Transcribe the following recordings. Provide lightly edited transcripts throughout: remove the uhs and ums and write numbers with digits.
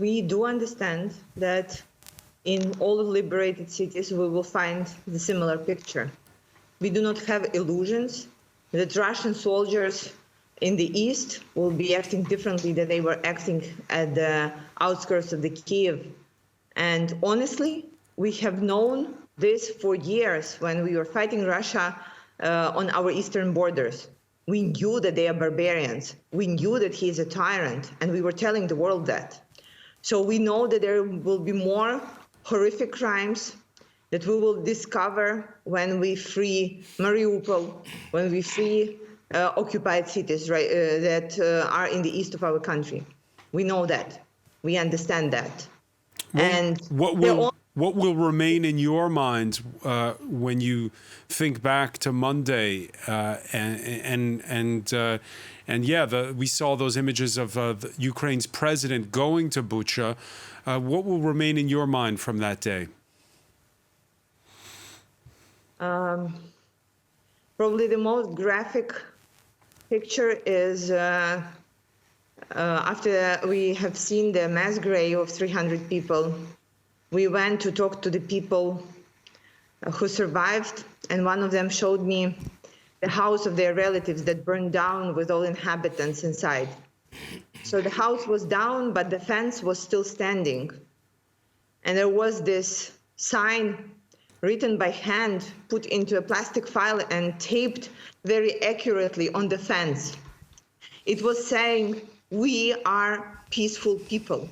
we do understand that in all the liberated cities, we will find the similar picture. We do not have illusions that Russian soldiers in the east will be acting differently than they were acting at the outskirts of the Kiev. And honestly, we have known this for years when we were fighting Russia on our eastern borders. We knew that they are barbarians. We knew that he is a tyrant, and we were telling the world that. So we know that there will be more horrific crimes that we will discover when we free Mariupol, when we free occupied cities that are in the east of our country. We know that. We understand that. And what will remain in your mind when you think back to Monday we saw those images of Ukraine's president going to Bucha. What will remain in your mind from that day? Probably the most graphic picture is after we have seen the mass grave of 300 people. We went to talk to the people who survived, and one of them showed me the house of their relatives that burned down with all inhabitants inside. So the house was down, but the fence was still standing. And there was this sign written by hand, put into a plastic file and taped very accurately on the fence. It was saying, "We are peaceful people,"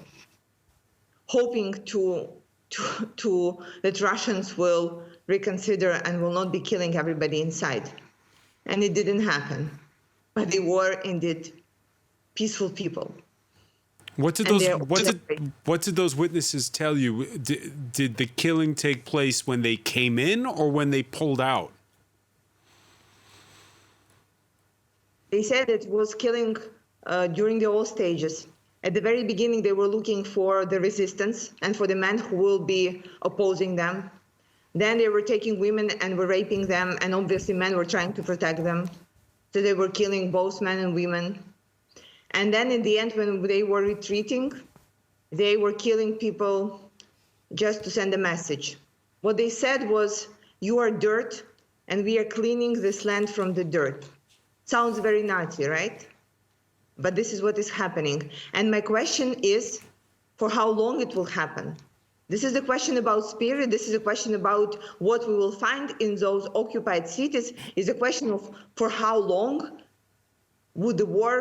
hoping that Russians will reconsider and will not be killing everybody inside. And it didn't happen. But they were indeed peaceful people. What did those witnesses tell you? Did the killing take place when they came in or when they pulled out? They said it was killing during the all stages. At the very beginning, they were looking for the resistance and for the men who will be opposing them. Then they were taking women and were raping them, and obviously men were trying to protect them. So they were killing both men and women. And then in the end, when they were retreating, they were killing people just to send a message. What they said was, "You are dirt, and we are cleaning this land from the dirt." Sounds very Nazi, right? But this is what is happening. And my question is, for how long it will happen? This is a question about spirit. This is a question about what we will find in those occupied cities. It's a question of for how long would the war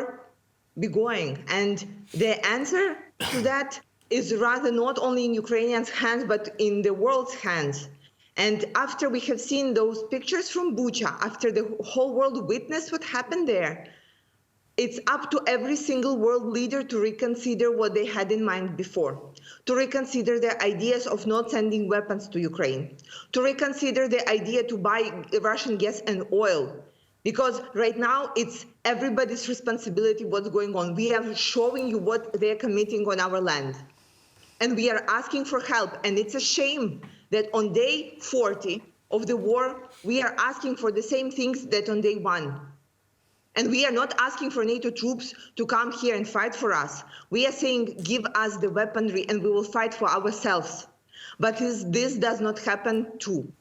be going? And the answer to that is rather not only in Ukrainians' hands, but in the world's hands. And after we have seen those pictures from Bucha, after the whole world witnessed what happened there, it's up to every single world leader to reconsider what they had in mind before, to reconsider their ideas of not sending weapons to Ukraine, to reconsider the idea to buy Russian gas and oil. Because right now it's everybody's responsibility what's going on. We are showing you what they're committing on our land. And we are asking for help. And it's a shame that on day 40 of the war, we are asking for the same things that on day 1. And we are not asking for NATO troops to come here and fight for us. We are saying, give us the weaponry and we will fight for ourselves. But this does not happen too.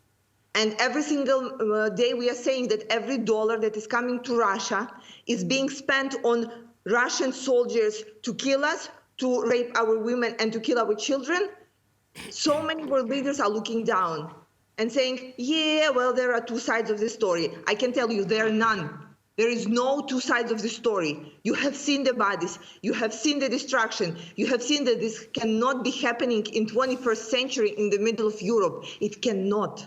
And every single day we are saying that every dollar that is coming to Russia is being spent on Russian soldiers to kill us, to rape our women and to kill our children. So many world leaders are looking down and saying, yeah, well, there are two sides of the story. I can tell you there are none. There is no two sides of the story. You have seen the bodies. You have seen the destruction. You have seen that this cannot be happening in 21st century in the middle of Europe. It cannot.